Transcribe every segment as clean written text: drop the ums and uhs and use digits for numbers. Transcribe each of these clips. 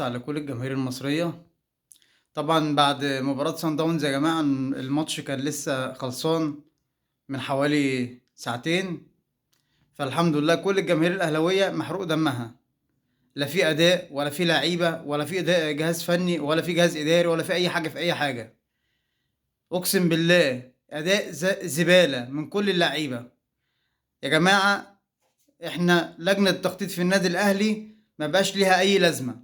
على كل الجماهير المصرية. طبعا بعد مباراة سان داونز يا جماعة، الماتش كان لسه خلصان من حوالي ساعتين. فالحمد لله كل الجماهير الأهلاوية محروق دمها، لا في أداء ولا في لعيبة ولا في أداء جهاز فني ولا في جهاز إداري ولا في أي حاجة في أي حاجة. أقسم بالله أداء زبالة من كل اللعيبة يا جماعة. إحنا لجنة التخطيط في النادي الأهلي ما بقاش ليها أي لازمة.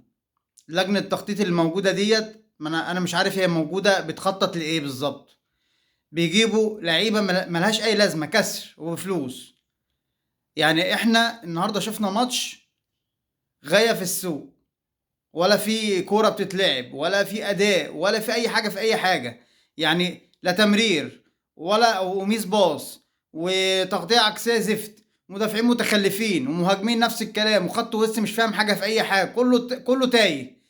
لجنة التخطيط اللي موجودة ديت، ما أنا مش عارف هي موجودة بتخطط لإيه بالظبط. بيجيبوا لعيبة ملهاش أي لازمة، كسر وفلوس. يعني إحنا النهاردة شفنا ماتش غاية في السوق، ولا في كورة بتتلعب ولا في أداء ولا في أي حاجة في أي حاجة. يعني لا تمرير ولا وميس باص، وتغطية عكسية زفت، مدافعين متخلفين ومهاجمين نفس الكلام، وخط وسط مش فاهم حاجة في أي حاجة، كله تايه.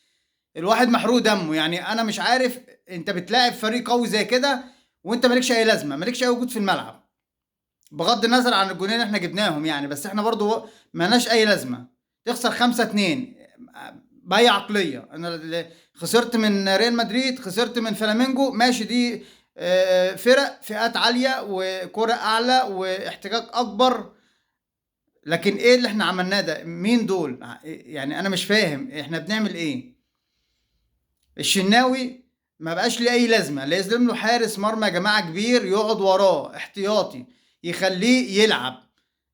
الواحد محروق دمه. يعني انا مش عارف، انت بتلاعب فريق قوي زي كده وانت مالكش اي لازمه، مالكش اي وجود في الملعب. بغض النظر عن الجونين اللي احنا جبناهم يعني، بس احنا برضو مالناش اي لازمه. تخسر 5-2 باي عقليه؟ انا خسرت من ريال مدريد، خسرت من فلامينجو، ماشي دي فرق فئات عاليه وكرة اعلى واحتكاك اكبر. لكن ايه اللي احنا عملناه ده؟ مين دول يعني؟ انا مش فاهم احنا بنعمل ايه. الشناوي ما بقاش ليه اي لازمه. لازم له حارس مرمى يا جماعه كبير يقعد وراه احتياطي، يخليه يلعب،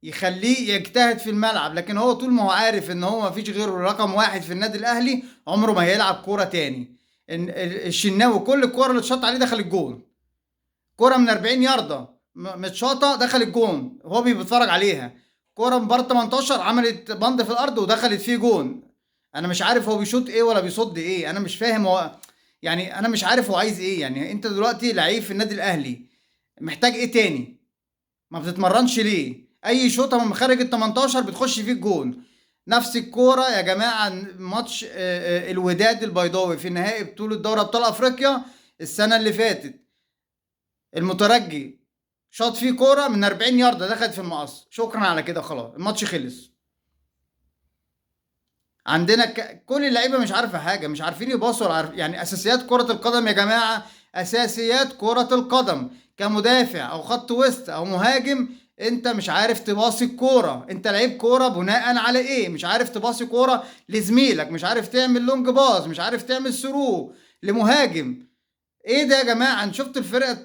يخليه يجتهد في الملعب. لكن هو طول ما هو عارف ان هو ما فيش غيره رقم واحد في النادي الاهلي، عمره ما هيلعب كوره تاني. الشناوي كل الكوره اللي اتشاط عليه دخل الجون. كوره من 40 يارده متشاطه دخل الجون، هو بيتفرج عليها. كوره من بره 18 عملت بند في الارض ودخلت فيه جون. انا مش عارف هو بيشوط ايه ولا بيصد ايه، انا مش فاهم هو. يعني انا مش عارف هو عايز ايه. يعني انت دلوقتي لعيب في النادي الاهلي، محتاج ايه تاني؟ ما بتتمرنش ليه؟ اي شوطه من خارج ال 18 بتخش فيه الجون. نفس الكوره يا جماعه، ماتش الوداد البيضاوي في نهائي بطوله دوري ابطال افريقيا السنه اللي فاتت. المترجي شاط فيه كوره من 40 يارده دخلت في المقص، شكرا على كده خلاص الماتش خلص. عندنا كل اللعيبه مش عارفه حاجه، مش عارفين يباصوا ولا عارف. يعني اساسيات كره القدم يا جماعه، اساسيات كره القدم كمدافع او خط وسط او مهاجم، انت مش عارف تباصي الكوره. انت لعيب كوره بناء على ايه؟ مش عارف تباصي كوره لزميلك، مش عارف تعمل لونج باص، مش عارف تعمل ثرو لمهاجم. ايه ده يا جماعه؟ انت شفت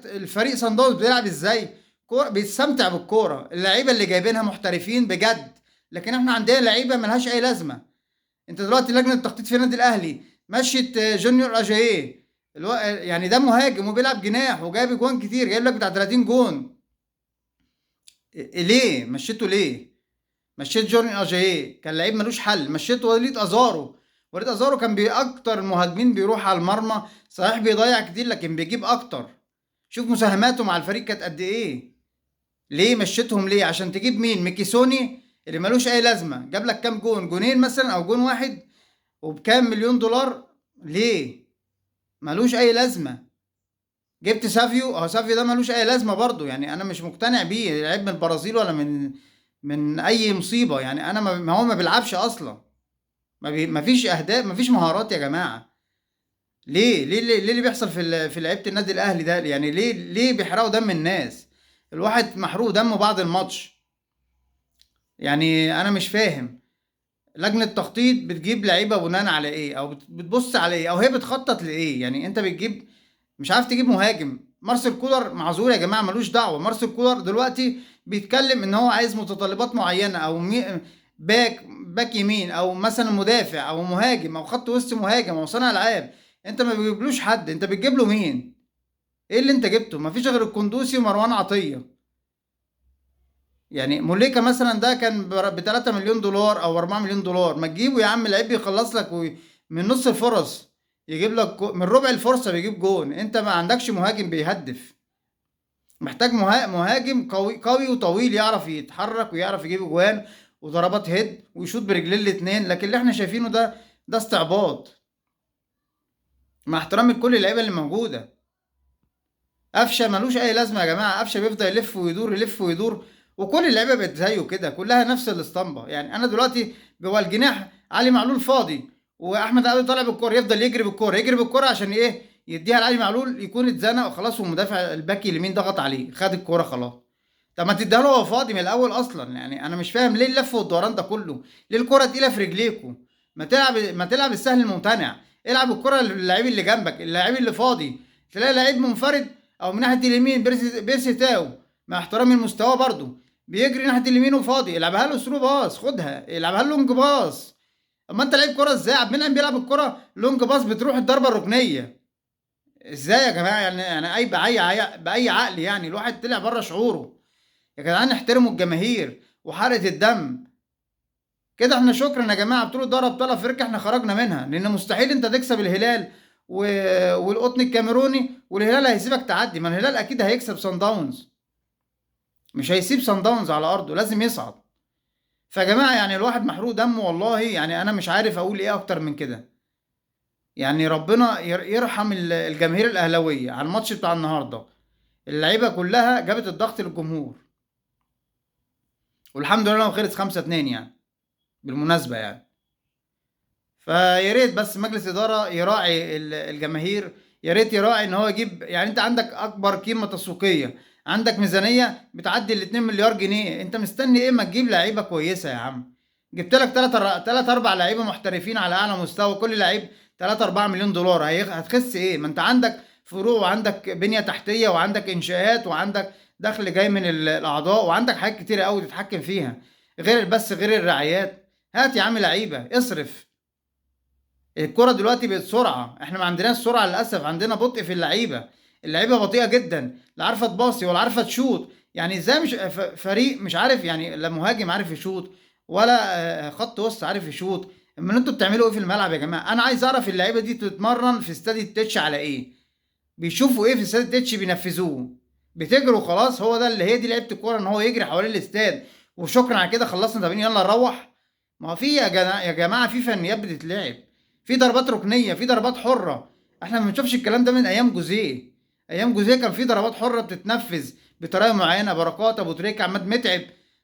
الفريق صن داونز بيلعب ازاي؟ كورة بيستمتع بالكوره، اللعيبه اللي جايبينها محترفين بجد. لكن احنا عندنا لعيبه ملهاش اي لازمه. انت دلوقتي لجنه التخطيط في النادي الاهلي مشيت جونيور اجاييه. يعني ده مهاجم وبيلعب جناح وجايب اجوان كتير، جايب لك بتاع 30 جون. ليه مشيته ليه؟ مشيت جونيور اجاييه كان لعيب ملوش حل. مشيت وليد ازارو. وليد ازارو كان اكتر المهاجمين بيروح على المرمى، صحيح بيضيع كتير لكن بيجيب اكتر. شوف مساهماته مع الفريق كانت قد ايه. ليه مشيتهم؟ ليه؟ عشان تجيب مين؟ ميكيسوني اللي ملوش اي لازمه، جاب لك كام جون؟ جونين مثلا او جون واحد، وبكام مليون دولار؟ ليه؟ ملوش اي لازمه. جبت سافيو، اهو سافيو ده ملوش اي لازمه برضو. يعني انا مش مقتنع بيه، لعيب من البرازيل ولا من اي مصيبه. يعني انا ما هو ما بيلعبش اصلا. ما فيش اهداف، ما فيش مهارات يا جماعه. ليه اللي بيحصل في لعيبه النادي الاهلي ده؟ يعني ليه بيحرقوا دم الناس؟ الواحد محروق دمه بعد الماتش. يعني انا مش فاهم. لجنة تخطيط بتجيب لعيبة بناء على ايه؟ او بتبص على ايه؟ او هي بتخطط لايه؟ يعني انت بتجيب، مش عارف تجيب مهاجم. مارسيل كولر معذور يا جماعة، ملوش دعوة. مارسيل كولر دلوقتي بيتكلم ان هو عايز متطلبات معينة، او باك يمين، او مثلا مدافع، او مهاجم، او خط وسط مهاجم، او صانع العاب. انت ما بتجيبلوش حد، انت بتجيب له مين؟ ايه اللي انت جبته؟ مفيش غير القندوسي ومروان عطية. يعني موليكا مثلا ده كان ب 3 مليون دولار او 4 مليون دولار، ما تجيبه يا عم لعيب يخلص لك من نص الفرص يجيب لك من ربع الفرصه بيجيب جون. انت ما عندكش مهاجم بيهدف. محتاج مهاجم قوي قوي وطويل، يعرف يتحرك ويعرف يجيب جوان وضربات هيد ويشوط برجلين الاتنين. لكن اللي احنا شايفينه ده استعباط، مع احترامي لكل اللعيبه اللي موجوده. قفشه ملوش اي لازمه يا جماعه. قفشه بيفضل يلف ويدور يلف ويدور، وكل اللعيبه بقت زيه كده، كلها نفس الاسطمبه. يعني انا دلوقتي جوه الجناح علي معلول فاضي، واحمد عادل طالع بالكوره يفضل يجري بالكوره يجري بالكوره عشان ايه؟ يديها لعلي معلول يكون اتزنق وخلاص، والمدافع الباك اليمين ضغط عليه خد الكوره خلاص. طب ما تديها له وهو فاضي من الاول اصلا، يعني انا مش فاهم ليه اللف والدوران ده كله؟ ليه الكوره تقيله في رجليكوا؟ ما تلعب السهل الممتنع. العب الكوره للعيب اللي جنبك، اللعيب اللي فاضي. تلاقي لعيب منفرد او من ناحيه اليمين بيرسي تاو، مع احترامي المستوى برضو، بيجري ناحيه اليمين وفاضي، العبها له ثرو باص، خدها العبها له لونج باص. اما انت لعيب كوره ازاي؟ عبد المنعم بيلعب الكوره لونج باص بتروح الضربه الركنيه. ازاي يا جماعه؟ يعني اي باي عقل يعني الواحد طلع بره شعوره. يا جدعان احترموا الجماهير وحرقة الدم. كده احنا شكرا يا جماعه، بطوله دوري ابطال افريقيا احنا خرجنا منها، لان مستحيل انت تكسب الهلال و... والقطن الكاميروني والهلال هيسيبك تعدي. ما الهلال اكيد هيكسب صن داونز، مش هيسيب صن داونز على ارضه، لازم يصعد. فيا جماعه يعني الواحد محروق دمه والله، يعني انا مش عارف اقول ايه اكتر من كده. يعني ربنا يرحم الجماهير الاهلاويه على الماتش بتاع النهارده. اللعيبه كلها جابت الضغط للجمهور، والحمد لله هو خلص 5-2 يعني، بالمناسبه يعني. فيا ريت بس مجلس اداره يراعي الجماهير، يا ريت يراعي ان هو يجيب. يعني انت عندك اكبر قيمه تسويقيه، عندك ميزانيه بتعدي ال 2 مليار جنيه، انت مستني ايه؟ ما تجيب لعيبه كويسه يا عم. جبت لك 3 4 لعيبه محترفين على اعلى مستوى، كل لعيب 3 4 مليون دولار، هتخس ايه؟ ما انت عندك فروع وعندك بنيه تحتيه وعندك انشاءات وعندك دخل جاي من الاعضاء، وعندك حاجات كتيره قوي تتحكم فيها، غير بس غير الرعايات. هات يا عم لعيبه، اصرف. الكرة دلوقتي بقت سرعة، احنا ما عندناش سرعة للأسف، عندنا بطء في اللعيبة. اللعيبة بطيئة جدا، لا عارفة تباصي ولا عارفة تشوط. يعني ازاي مش فريق مش عارف؟ يعني لا مهاجم عارف يشوط، ولا خط وسط عارف يشوط. امال انتوا بتعملوا ايه في الملعب يا جماعة؟ انا عايز اعرف اللعيبة دي تتمرن في استاد التتش على ايه؟ بيشوفوا ايه في استاد التتش بينفذوه؟ بتجروا خلاص، هو ده اللي هي دي لعيبة الكورة، ان هو يجري حوالين الاستاد وشكرا على كده خلصنا تمرين يلا نروح. ما هو في يا جماعه في فنيات بتتلعب، في ضربات ركنيه، في ضربات حره. احنا ما بنشوفش الكلام ده من ايام جوزيه. ايام جوزيه كان في ضربات حره بتتنفذ بطريقه معينه، بركات، ابو تريكه، عماد متعب،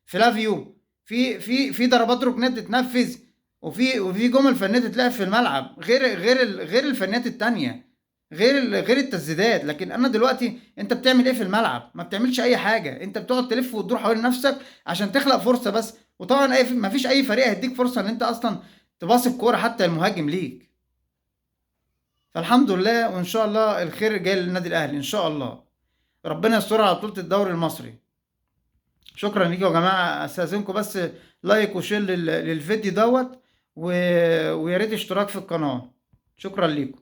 فلافيو. في ضربات ركنيه بتتنفذ، وفي جمل فنيه تتلعب في الملعب، غير الفنيات التانيه، غير التسديدات. لكن انا دلوقتي انت بتعمل ايه في الملعب؟ ما بتعملش اي حاجه، انت بتقعد تلف وتدور حوالين نفسك عشان تخلق فرصه بس. وطبعا ما فيش اي فريق هيديك فرصه ان انت اصلا تباصي الكوره حتى المهاجم ليك. فالحمد لله، وان شاء الله الخير جاي للنادي الاهلي ان شاء الله. ربنا يستر على بطوله الدوري المصري. شكرا ليكم يا جماعه، استاذنكم بس لايك وشير للفيديو دوت، و... ويا ريت اشتراك في القناه. شكرا ليكم.